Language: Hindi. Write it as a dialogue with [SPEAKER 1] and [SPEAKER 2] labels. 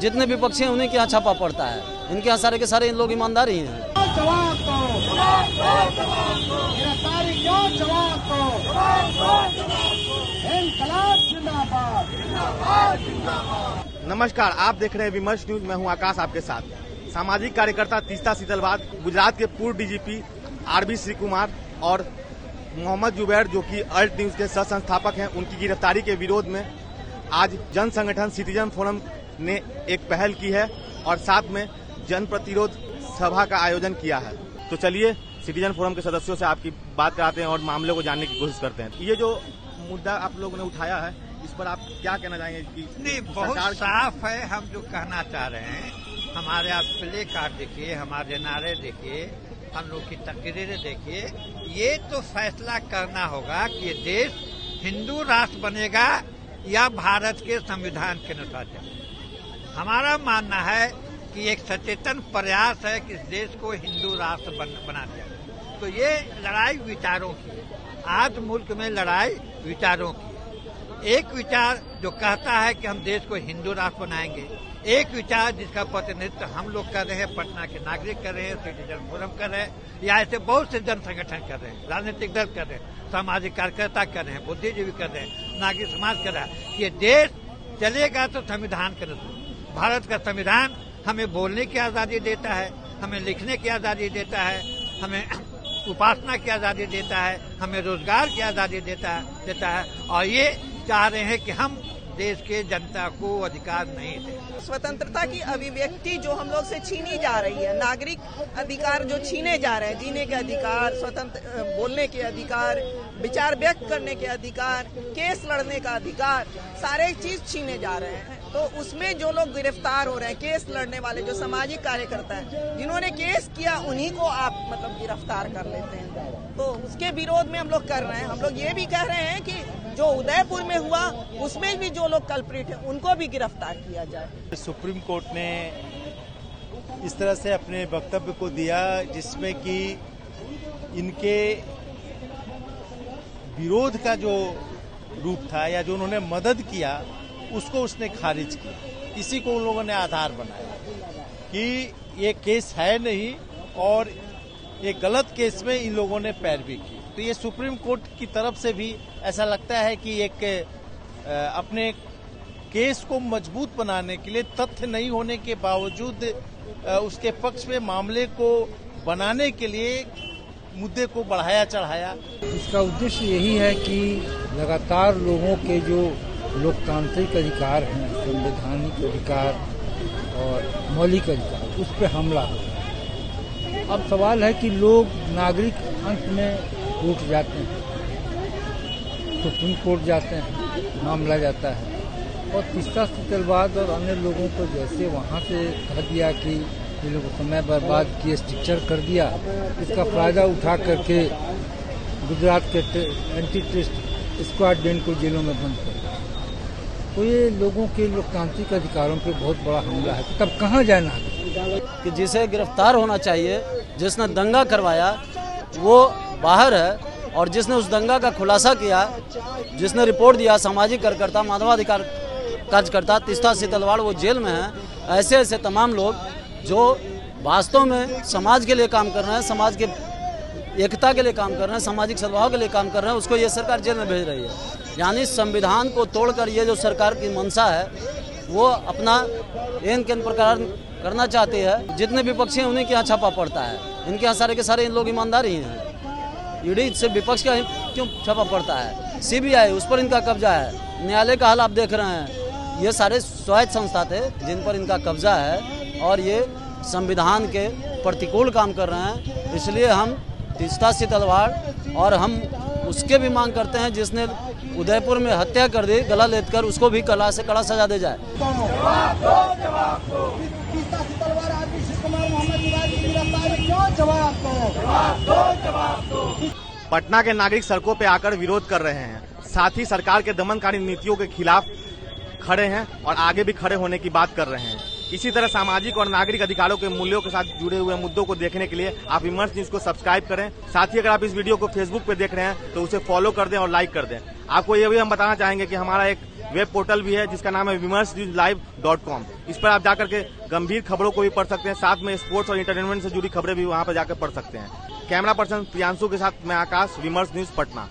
[SPEAKER 1] जितने विपक्षी हैं उन्हीं के यहाँ छापा पड़ता है। इनके यहाँ सारे के सारे इन लोग ईमानदार ही हैं।
[SPEAKER 2] नमस्कार, आप देख रहे हैं विमर्श न्यूज। मैं हूं आकाश आपके साथ। सामाजिक कार्यकर्ता तीस्ता सीतलवार, गुजरात के पूर्व डीजीपी आरबी श्री कुमार और मोहम्मद जुबैर जो कि अल्ट न्यूज के सह संस्थापक हैं, उनकी गिरफ्तारी के विरोध में आज जन संगठन सिटीजन फोरम ने एक पहल की है और साथ में जन प्रतिरोध सभा का आयोजन किया है। तो चलिए सिटीजन फोरम के सदस्यों से आपकी बात कराते हैं और मामले को जानने की कोशिश करते हैं। ये जो मुद्दा आप लोगों ने उठाया है, इस पर आप क्या कहना चाहेंगे? कि
[SPEAKER 3] नहीं, बहुत साफ है। हम जो कहना चाह रहे हैं, हमारे आप प्ले कार्ड देखिए, हमारे नारे देखिए, हम लोग की तकरीरें देखिए। ये तो फैसला करना होगा कि ये देश हिंदू राष्ट्र बनेगा या भारत के संविधान के अनुसार चलेगा। हमारा मानना है कि एक सचेतन प्रयास है कि इस देश को हिंदू राष्ट्र बना दिया। तो ये लड़ाई विचारों की है। आज मुल्क में लड़ाई विचारों की है। एक विचार जो कहता है कि हम देश को हिंदू राष्ट्र बनाएंगे, एक विचार जिसका प्रतिनिधित्व हम लोग कर रहे हैं, पटना के नागरिक कर रहे हैं, सिटीजन फोरम कर रहे हैं, या ऐसे बहुत से जन संगठन कर रहे हैं, राजनीतिक दल कर रहे हैं, सामाजिक कार्यकर्ता कर रहे हैं, बुद्धिजीवी कर रहे हैं, नागरिक समाज कर रहा है कि ये देश चलेगा तो संविधान के अनुसार। भारत का संविधान हमें बोलने की आजादी देता है, हमें लिखने की आजादी देता है, हमें उपासना की आजादी देता है, हमें रोजगार की आजादी देता है और ये चाह रहे हैं कि हम देश के जनता को अधिकार नहीं दें।
[SPEAKER 4] स्वतंत्रता की अभिव्यक्ति जो हम लोग से छीनी जा रही है, नागरिक अधिकार जो छीने जा रहे हैं, जीने के अधिकार, स्वतंत्र बोलने के अधिकार, विचार व्यक्त करने के अधिकार, केस लड़ने का अधिकार, सारे चीज छीने जा रहे हैं। तो उसमें जो लोग गिरफ्तार हो रहे हैं, केस लड़ने वाले जो सामाजिक कार्यकर्ता हैं, जिन्होंने केस किया, उन्हीं को आप मतलब गिरफ्तार कर लेते हैं। तो उसके विरोध में हम लोग कर रहे हैं। हम लोग ये भी कह रहे हैं कि जो उदयपुर में हुआ उसमें भी जो लोग कल्प्रिट हैं उनको भी गिरफ्तार किया जाए।
[SPEAKER 5] सुप्रीम कोर्ट ने इस तरह से अपने वक्तव्य को दिया जिसमें कि इनके विरोध का जो रूप था या जो उन्होंने मदद किया उसको उसने खारिज किया। इसी को उन लोगों ने आधार बनाया कि ये केस है नहीं और ये गलत केस में इन लोगों ने पैरवी की। तो ये सुप्रीम कोर्ट की तरफ से भी ऐसा लगता है कि एक अपने केस को मजबूत बनाने के लिए तथ्य नहीं होने के बावजूद उसके पक्ष में मामले को बनाने के लिए मुद्दे को बढ़ाया चढ़ाया।
[SPEAKER 6] इसका उद्देश्य यही है कि लगातार लोगों के जो लोकतांत्रिक अधिकार हैं, संवैधानिक अधिकार और मौलिक अधिकार, उस पर हमला हो रहा है। अब सवाल है कि लोग नागरिक अंत में उठ जाते हैं, सुप्रीम कोर्ट जाते हैं, मामला जाता है और तीस्ता सीतलवार और अन्य लोगों को जैसे वहाँ से कह दिया कि ये लोग समय बर्बाद किए, स्ट्रक्चर कर दिया, इसका फायदा उठा करके गुजरात के एंटी टेररिस्ट स्क्वाड डेन को जेलों में बंद कर दिया। तो ये लोगों के लोकतांत्रिक अधिकारों पे बहुत बड़ा हमला है। तब कहाँ जाना
[SPEAKER 1] कि जिसे गिरफ्तार होना चाहिए, जिसने दंगा करवाया वो बाहर है और जिसने उस दंगा का खुलासा किया, जिसने रिपोर्ट दिया, सामाजिक कार्यकर्ता, मानवाधिकार कार्यकर्ता तीस्ता सीतलवार, वो जेल में है। ऐसे ऐसे तमाम लोग जो वास्तव में समाज के लिए काम कर रहे हैं, समाज के एकता के लिए काम कर रहे हैं, सामाजिक सद्भाव के लिए काम कर रहे हैं, उसको ये सरकार जेल में भेज रही है। यानी संविधान को तोड़कर ये जो सरकार की मंशा है वो अपना एन के प्रकार करना चाहती है। जितने विपक्षी हैं उन्हीं के यहाँ छापा पड़ता है। इनके यहाँ सारे के सारे इन लोग ईमानदार ही हैं। ईडी से विपक्ष का क्यों छापा पड़ता है? सीबीआई, उस पर इनका कब्जा है। न्यायालय का हाल आप देख रहे हैं। ये सारे स्वायत्त संस्था थे जिन पर इनका कब्जा है और ये संविधान के प्रतिकूल काम कर रहे हैं। इसलिए हम तीस्ता सीतलवार और हम उसके भी मांग करते हैं जिसने उदयपुर में हत्या कर दी, गला लेकर, उसको भी कड़ा से कड़ा सजा दे जाए।
[SPEAKER 2] पटना के नागरिक सड़कों पे आकर विरोध कर रहे हैं, साथ ही सरकार के दमनकारी नीतियों के खिलाफ खड़े हैं और आगे भी खड़े होने की बात कर रहे हैं। इसी तरह सामाजिक और नागरिक अधिकारों के मूल्यों के साथ जुड़े हुए मुद्दों को देखने के लिए आप विमर्श न्यूज को सब्सक्राइब करें। साथ ही अगर आप इस वीडियो को फेसबुक पे देख रहे हैं तो उसे फॉलो कर दें और लाइक कर दें। आपको ये भी हम बताना चाहेंगे कि हमारा एक वेब पोर्टल भी है जिसका नाम है vimersnewslive.com। इस पर आप जाकर के गंभीर खबरों को भी पढ़ सकते हैं, साथ में स्पोर्ट्स और इंटरटेनमेंट से जुड़ी खबरें भी वहां पर जाकर पढ़ सकते हैं। कैमरा पर्सन प्रियांशु के साथ मैं आकाश, विमर्श न्यूज पटना।